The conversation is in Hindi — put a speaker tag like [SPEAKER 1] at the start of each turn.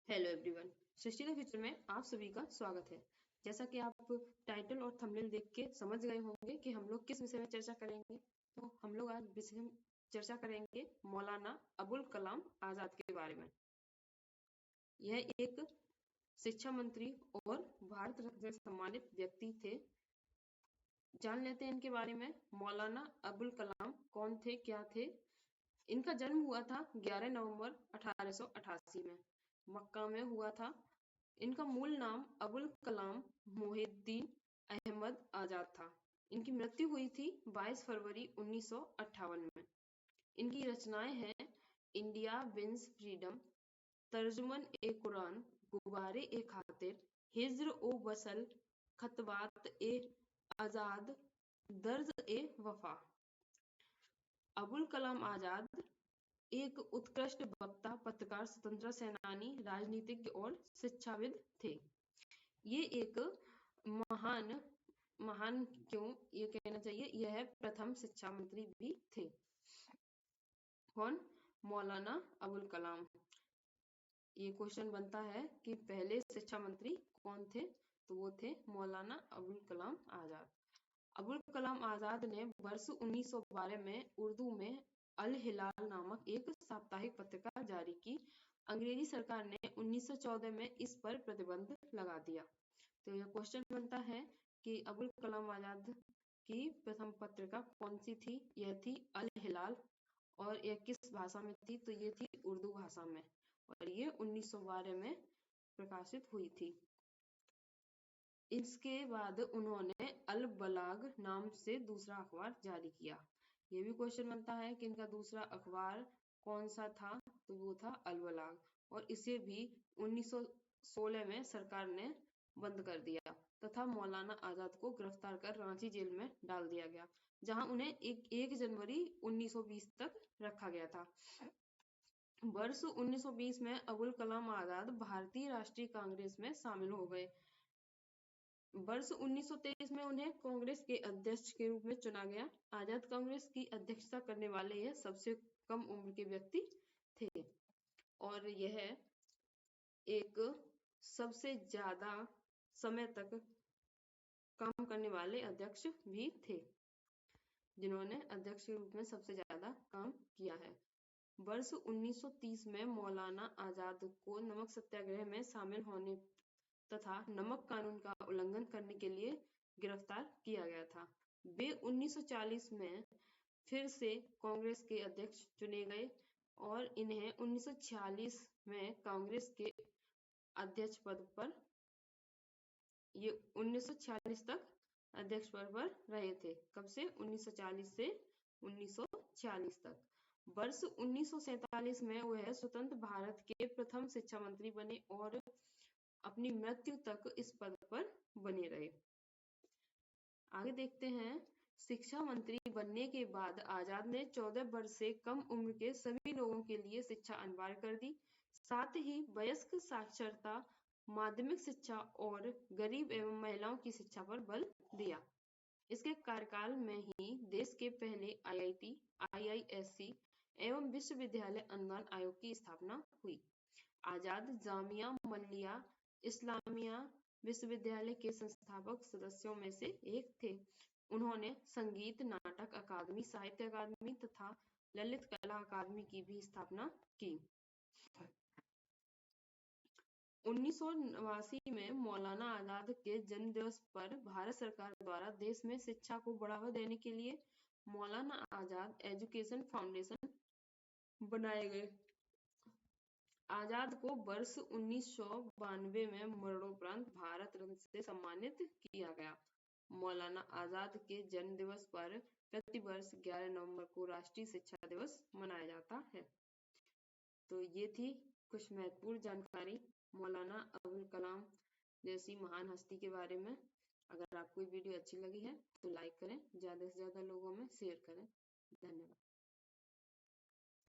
[SPEAKER 1] Hello everyone, Srishti the future में आप सभी का स्वागत है। जैसा कि आप टाइटल और थंबनेल देख के समझ गए होंगे कि हम लोग किस विषय में चर्चा करेंगे। तो हम लोग आज विषय में चर्चा करेंगे मौलाना अबुल कलाम आजाद के बारे में। यह एक शिक्षा मंत्री और भारत रत्न से सम्मानित व्यक्ति थे। जान लेते हैं इनके बारे में। मौलाना अबुल कलाम कौन थे, क्या थे। इनका जन्म हुआ था 11 नवंबर 1888 में, मक्का में हुआ था। इनका मूल नाम अबुल कलाम मोहिउद्दीन अहमद आजाद था। इनकी मृत्यु हुई थी 22 फरवरी 1958 में। इनकी रचनाएं हैं इंडिया विंस फ्रीडम, तर्जुमन ए कुरान, गुबारे ए खातिर, हिज्र ओ वसल, खतवात ए आजाद, दर्ज ए वफा। अबुल कलाम आजाद एक उत्कृष्ट वक्ता, पत्रकार, स्वतंत्रता सेनानी, राजनीतिज्ञ और शिक्षाविद थे। ये एक महान क्यों ये कहना चाहिए, यह प्रथम शिक्षा मंत्री भी थे। कौन? मौलाना अबुल कलाम। ये क्वेश्चन बनता है कि पहले शिक्षा मंत्री कौन थे, तो वो थे मौलाना अबुल कलाम आजाद। अबुल कलाम आजाद ने वर्ष 1912 में उर्दू में अल हिलाल नामक एक साप्ताहिक पत्रिका जारी की। अंग्रेजी सरकार ने 1914 में इस पर प्रतिबंध लगा दिया। तो यह क्वेश्चन बनता है कि अबुल कलाम आजाद की प्रथम पत्रिका कौन सी थी। यह थी अल हिलाल। और यह किस भाषा में थी, तो ये थी उर्दू भाषा में, और ये 1912 में प्रकाशित हुई थी। इसके बाद उन्होंने अल बलाग नाम से दूसरा अखबार जारी किया। ये भी क्वेश्चन बनता है कि इनका दूसरा अखबार कौन सा था, तो वो था अल बलाग, और इसे भी 1916 में सरकार ने बंद कर दिया तथा मौलाना आजाद को गिरफ्तार कर रांची जेल में डाल दिया गया, जहां उन्हें 1 जनवरी 1920 तक रखा गया था। वर्ष 1920 में अबुल कलाम आजाद भारतीय राष्ट्रीय कांग्रेस में शामिल हो गए। वर्ष 1923 में उन्हें कांग्रेस के अध्यक्ष के रूप में चुना गया। आजाद कांग्रेस की अध्यक्षता करने वाले यह सबसे कम उम्र के व्यक्ति थे, और यह एक सबसे ज्यादा समय तक काम करने वाले अध्यक्ष भी थे, जिन्होंने अध्यक्ष के रूप में सबसे ज्यादा काम किया है। वर्ष 1930 में मौलाना आजाद को नमक सत्याग्रह में शामिल होने तथा नमक कानून का उल्लंघन करने के लिए गिरफ्तार किया गया था। वे 1940 में फिर से कांग्रेस के अध्यक्ष चुने गए और इन्हें 1946 में कांग्रेस के अध्यक्ष पद पर 1946 तक अध्यक्ष पद पर रहे थे। कब से? 1940 से 1946 तक। वर्ष 1947 में वह स्वतंत्र भारत के प्रथम शिक्षा मंत्री बने और अपनी मृत्यु तक इस पद पर बने रहे। आगे देखते हैं। शिक्षा मंत्री बनने के बाद आजाद ने 14 वर्ष से कम उम्र के सभी लोगों के लिए शिक्षा अनिवार्य कर दी। साथ ही वयस्क साक्षरता, माध्यमिक शिक्षा और गरीब एवं महिलाओं की शिक्षा पर बल दिया। इसके कार्यकाल में ही देश के पहले IIT, IISc एवं विश्वविद्यालय अनुदान आयोग की स्थापना हुई। आजाद जामिया मल्लिया इस्लामिया विश्वविद्यालय के संस्थापक सदस्यों में से एक थे। उन्होंने संगीत नाटक अकादमी, साहित्य अकादमी तथा ललित कला अकादमी की भी स्थापना की। 1989 में मौलाना आजाद के जन्म दिवस पर भारत सरकार द्वारा देश में शिक्षा को बढ़ावा देने के लिए मौलाना आजाद एजुकेशन फाउंडेशन बनाए गए। आजाद को वर्ष 1992 में मरणोपरांत भारत रत्न से सम्मानित किया गया। मौलाना आजाद के जन्म दिवस पर प्रतिवर्ष 11 नवंबर को राष्ट्रीय शिक्षा दिवस मनाया जाता है। तो ये थी कुछ महत्वपूर्ण जानकारी मौलाना अबुल कलाम जैसी महान हस्ती के बारे में। अगर आपको वीडियो अच्छी लगी है तो लाइक करें, ज्यादा से ज्यादा लोगों में शेयर करें। धन्यवाद।